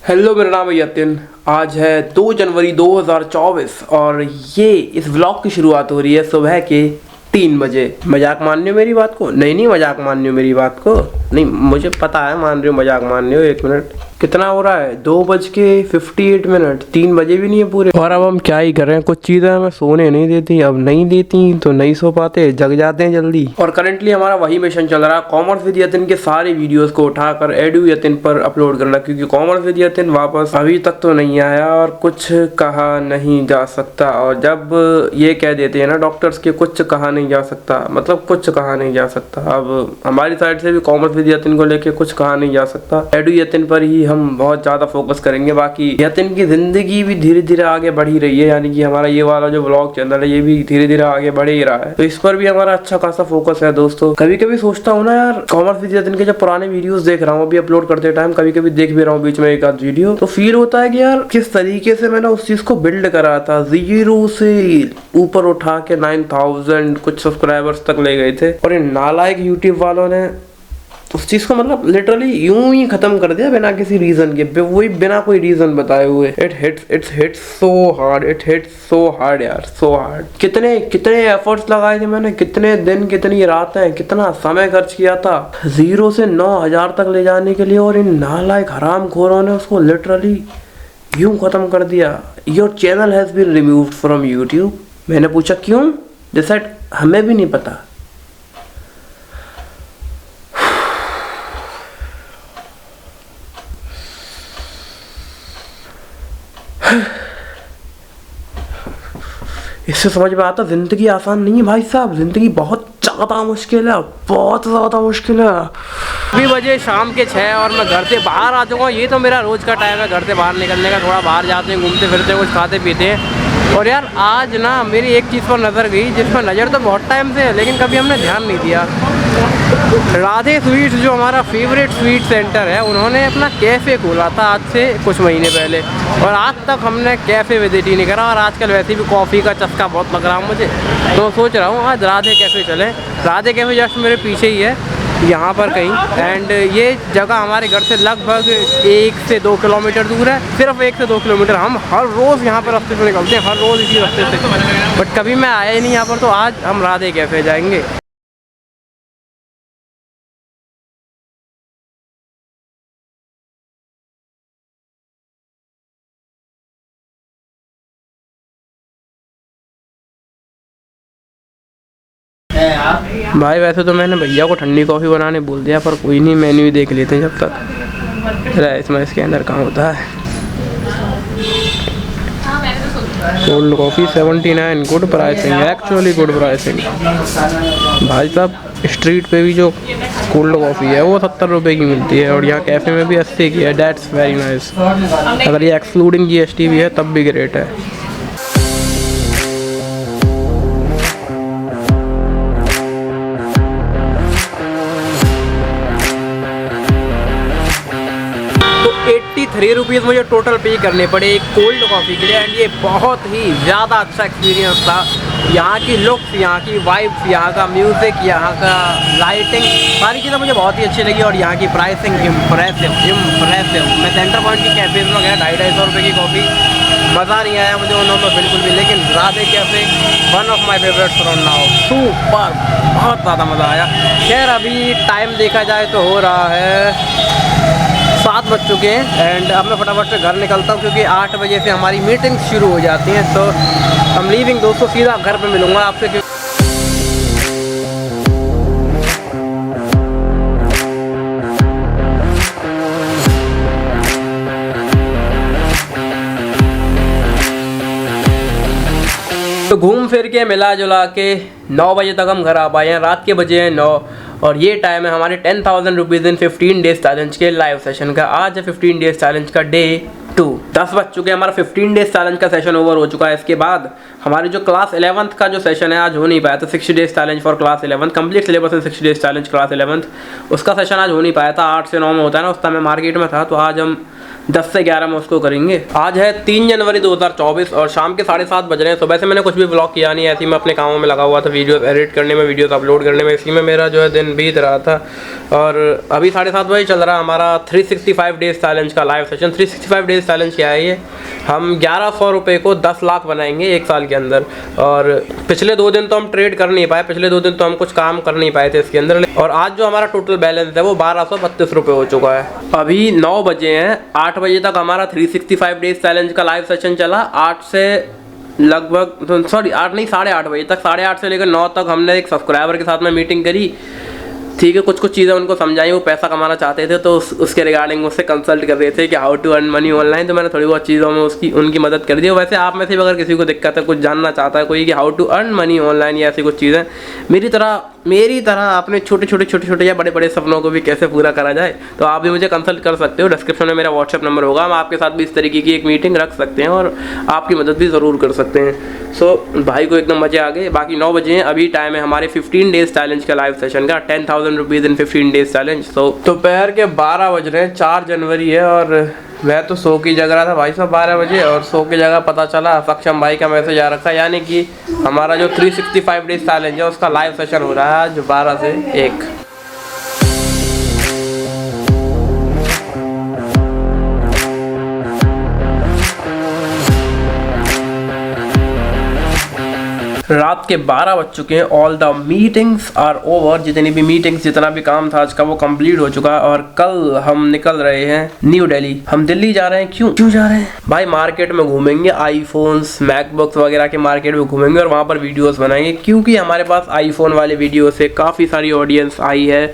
Hello, मेरा नाम है यतिन। आज है 2 जनवरी 2024 और ये इस व्लॉग की शुरुआत हो रही है सुबह के 3 बजे। मजाक मान रहे हो मेरी बात को? नहीं, मजाक मान रहे हो मेरी बात को? नहीं, मुझे पता है मान रहे हो, मजाक मान रहे हो। 1 मिनट कितना हो रहा है? 2:58। 3 बजे भी नहीं है पूरे। और अब हम क्या ही कर रहे हैं, कुछ चीज़ें हमें सोने नहीं देती। अब नहीं देती तो नहीं सो पाते, जग जाते हैं जल्दी। और करंटली हमारा वही मिशन चल रहा है, कॉमर्स विद यतिन के सारे वीडियोस को उठाकर एडू यतिन पर अपलोड करना, क्योंकि कॉमर्स विद यतिन वापस अभी तक तो नहीं आया और कुछ कहा नहीं जा सकता। और जब ये कह देते हैं ना डॉक्टर्स के कुछ कहा नहीं जा सकता, मतलब कुछ कहा नहीं जा सकता। अब हमारी साइड से भी कॉमर्स विद यतिन को लेके कुछ कहा नहीं जा सकता। एडू यतिन पर ही हम बहुत ज्यादा फोकस करेंगे। बाकी यतिन की जिंदगी भी धीरे धीरे आगे बढ़ ही रही है, यानी कि हमारा ये वाला जो व्लॉग चल रहा है ये भी धीरे धीरे आगे बढ़ ही रहा है, तो इस पर भी हमारा अच्छा खासा फोकस है दोस्तों। कभी कभी सोचता हूँ ना यार, कॉमर्स विद यतिन के जब पुराने वीडियोस देख रहा हूँ अभी अपलोड करते टाइम, कभी कभी देख भी रहा हूँ बीच में एक आध वीडियो, तो फील होता है कि यार किस तरीके से मैंने उस चीज को बिल्ड करा था, 0 से ऊपर उठा के 9000 कुछ सब्सक्राइबर्स तक ले गए थे। और इन नालायक यूट्यूब वालों ने उस चीज को मतलब लिटरली यूं ही खत्म कर दिया बिना किसी रीजन के, वही बिना कोई रीजन बताए हुए। इट्स हिट्स सो हार्ड यार, सो हार्ड। कितने एफर्ट्स लगाए थे मैंने, कितने दिन, कितनी रातें, कितना समय खर्च किया था 0 से 9000 तक ले जाने के लिए, और इन नालायक हरामखोरों ने उसको लिटरली यूं खत्म कर दिया। Your channel has been removed from YouTube. मैंने पूछा क्यों? दे सेड हमें भी नहीं पता। इससे समझ में आता जिंदगी आसान नहीं है भाई साहब, जिंदगी बहुत ज्यादा मुश्किल है, बहुत ज्यादा मुश्किल है। अभी बजे शाम के 6 और मैं घर से बाहर आ चुका हूँ। ये तो मेरा रोज का टाइम है घर से बाहर निकलने का, थोड़ा बाहर जाते हैं, घूमते फिरते हैं, कुछ खाते पीते हैं। और यार आज ना मेरी एक चीज़ पर नज़र गई, जिसमें नज़र तो बहुत टाइम से है लेकिन कभी हमने ध्यान नहीं दिया। राधे स्वीट्स जो हमारा फेवरेट स्वीट सेंटर है, उन्होंने अपना कैफ़े खोला था आज से कुछ महीने पहले, और आज तक हमने कैफ़े विजिट ही नहीं करा। और आजकल वैसे भी कॉफ़ी का चस्का बहुत लग रहा है मुझे, तो सोच रहा हूँ आज राधे कैफ़े चलें। राधे कैफ़े जस्ट मेरे पीछे ही है, यहाँ पर कहीं। एंड ये जगह हमारे घर से लगभग 1 से 2 किलोमीटर दूर है, सिर्फ 1 से 2 किलोमीटर। हम हर रोज़ यहाँ पर रास्ते से निकलते हैं, हर रोज़ इसी रास्ते से, बट कभी मैं आया ही नहीं यहाँ पर, तो आज हम राधे कैफ़े जाएंगे। भाई वैसे तो मैंने भैया को ठंडी कॉफ़ी बनाने बोल दिया, पर कोई नहीं, मेन्यू ही देख लेते हैं जब तक। इसमें इसके अंदर कहाँ होता है cold coffee 79, good pricing, actually good pricing. भाई साहब स्ट्रीट पे भी जो कोल्ड कॉफ़ी है वो 70 रुपये की मिलती है, और यहाँ कैफ़े में भी 80 की है। Dates very nice. अगर ये एक्सक्लूडिंग GST भी है तब भी ग्रेट है। ₹83 मुझे टोटल पे करने पड़े एक कोल्ड कॉफ़ी के लिए। एंड ये बहुत ही ज़्यादा अच्छा एक्सपीरियंस था। यहाँ की लुक्स, यहाँ की वाइब्स, यहाँ का म्यूज़िक, यहाँ का लाइटिंग, सारी चीज़ें मुझे बहुत ही अच्छी लगी। और यहाँ की प्राइसिंग इम्प्रेसिव। मैं सेंटर पॉइंट की कैफेज में गया, 250-250 रुपये की कॉफ़ी, मज़ा नहीं आया मुझे उन में बिल्कुल भी। लेकिन Radhe cafe one of my favourites from now, super, बहुत ज़्यादा मज़ा आया। खैर अभी टाइम देखा जाए तो हो रहा है 7 बज चुके हैं। एंड अब मैं फटाफट से घर निकलता हूँ, क्योंकि 8 बजे से हमारी मीटिंग शुरू हो जाती हैं। तो हम लीविंग दोस्तों, सीधा घर पे मिलूँगा आपसे। तो घूम फिर के मिला जुला के 9 बजे तक हम घर आ पाए हैं। रात के बजे हैं 9, और ये टाइम है हमारे 10,000 रुपीज़ इन 15 डेज चैलेंज के लाइव सेशन का। आज है 15 डेज चैलेंज का डे 2। 10 बज चुके हैं, हमारा 15 डेज चैलेंज का सेशन ओवर हो चुका है। इसके बाद हमारी जो क्लास 11th का जो सेशन है आज हो नहीं पाया था, 60 days challenge for class 11th, complete syllabus है 60 डेज चैलेंज क्लास 11th, उसका सेशन आज हो नहीं पाया था। 8 से 9 में होता है ना, उस टाइम मैं मार्केट में था, तो आज हम 10 से 11 में उसको करेंगे। आज है 3 जनवरी 2024 और शाम के 7:30 बज रहे हैं। सुबह से मैंने कुछ भी व्लॉग किया नहीं, ऐसे ही मैं अपने कामों में लगा हुआ था, वीडियोस एडिट करने में, वीडियोस अपलोड करने में, इसी में मेरा जो है दिन बीत रहा था। और अभी 7:30 बजे चल रहा हमारा 365 डेज चैलेंज का लाइव सेशन। 365 डेज चैलेंज क्या है ये? हम 1100 रुपये को 10 लाख बनाएंगे 1 साल के अंदर। और पिछले 2 दिन तो हम ट्रेड कर नहीं पाए, पिछले 2 दिन तो हम कुछ काम कर नहीं पाए थे इसके अंदर। और आज जो हमारा टोटल बैलेंस है वो 1232 रुपये हो चुका है। अभी 9 बजे हैं, 8 बजे तक हमारा 365 डेज चैलेंज का लाइव सेशन चला। 8 से लगभग 8 नहीं 8:30 बजे तक, 8:30 से लेकर 9 तक हमने एक सब्सक्राइबर के साथ में मीटिंग करी। ठीक है, कुछ चीज़ें उनको समझाई, वो पैसा कमाना चाहते थे तो उसके रिगार्डिंग मुझसे कंसल्ट कर रहे थे कि how to earn money online, तो मैंने थोड़ी बहुत चीज़ों में उनकी मदद कर दी। वैसे आप में से अगर किसी को दिक्कत है, कुछ जानना चाहता है कोई कि how to earn money online या ऐसी कुछ चीज़ें, मेरी तरह आपने छोटे या बड़े सपनों को भी कैसे पूरा करा जाए, तो आप भी मुझे कंसल्ट कर सकते हो। डिस्क्रिप्शन में मेरा व्हाट्सएप नंबर होगा, हम आपके साथ भी इस तरीके की एक मीटिंग रख सकते हैं और आपकी मदद भी ज़रूर कर सकते हैं। सो भाई को एकदम मज़े आ गए। बाकी 9 बजे हैं, अभी टाइम है हमारे 15 डेज चैलेंज का लाइव सेशन का, 10,000 रुपीज़ इन 15 डेज चैलेंज। तो दोपहर के 12 बज रहे हैं, 4 जनवरी है और मैं तो सो की जग रहा था भाई साहब 12 बजे, और सो की जगह पता चला सक्षम भाई का मैसेज आ रखा है, यानी कि हमारा जो 365 डेज चैलेंज है उसका लाइव सेशन हो रहा है आज 12 से 1। रात के 12 बज चुके हैं। All the meetings are over, जितनी भी मीटिंग्स, जितना भी काम था आज का वो कंप्लीट हो चुका है। और कल हम निकल रहे हैं न्यू दिल्ली। हम दिल्ली जा रहे हैं, क्यों जा रहे हैं भाई? मार्केट में घूमेंगे, आईफोन्स, मैकबुक्स वगैरह के मार्केट में घूमेंगे और वहाँ पर वीडियोस बनाएंगे, क्योंकि हमारे पास आईफोन वाले वीडियो से काफ़ी सारी ऑडियंस आई है।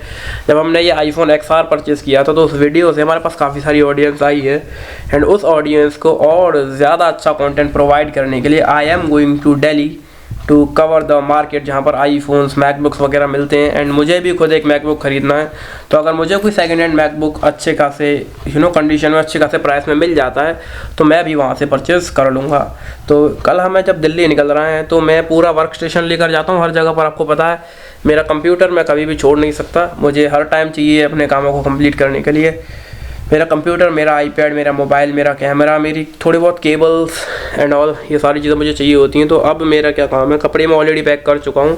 जब हमने ये आईफोन XR परचेज़ किया था तो उस वीडियो से हमारे पास काफ़ी सारी ऑडियंस आई है, एंड उस ऑडियंस को और ज़्यादा अच्छा कॉन्टेंट प्रोवाइड करने के लिए I am going to Delhi to cover the market, जहाँ पर आईफोन्स, मैकबुक्स वगैरह मिलते हैं। एंड मुझे भी खुद एक मैकबुक खरीदना है, तो अगर मुझे कोई सेकेंड हैंड मैकबुक अच्छे खासे कंडीशन में, अच्छे खासे प्राइस में मिल जाता है तो मैं भी वहाँ से परचेज़ कर लूँगा। तो कल हमें जब दिल्ली निकल रहे हैं तो मैं पूरा वर्क स्टेशन लेकर जाता हूँ हर जगह पर। आपको पता है मेरा कंप्यूटर मैं कभी भी छोड़ नहीं सकता, मुझे हर टाइम चाहिए अपने कामों को कम्प्लीट करने के लिए। मेरा कंप्यूटर, मेरा आईपैड, मेरा मोबाइल, मेरा कैमरा, मेरी थोड़ी बहुत केबल्स एंड ऑल, ये सारी चीज़ें मुझे चाहिए होती हैं। तो अब मेरा क्या काम है, कपड़े में ऑलरेडी पैक कर चुका हूँ,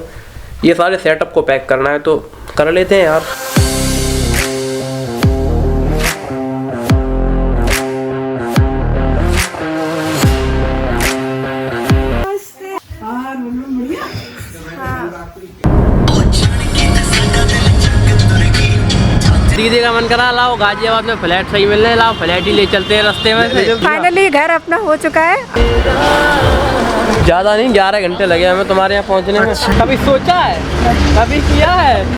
ये सारे सेटअप को पैक करना है, तो कर लेते हैं यार। दीदी का मन करा लाओ गाजियाबाद में फ्लैट सही मिल रहे, लाओ फ्लैट ही ले चलते हैं रास्ते में से। फाइनली घर अपना हो चुका है। ज़्यादा नहीं, 11 घंटे लगे हमें तुम्हारे यहाँ पहुँचने में। कभी सोचा है, कभी किया है?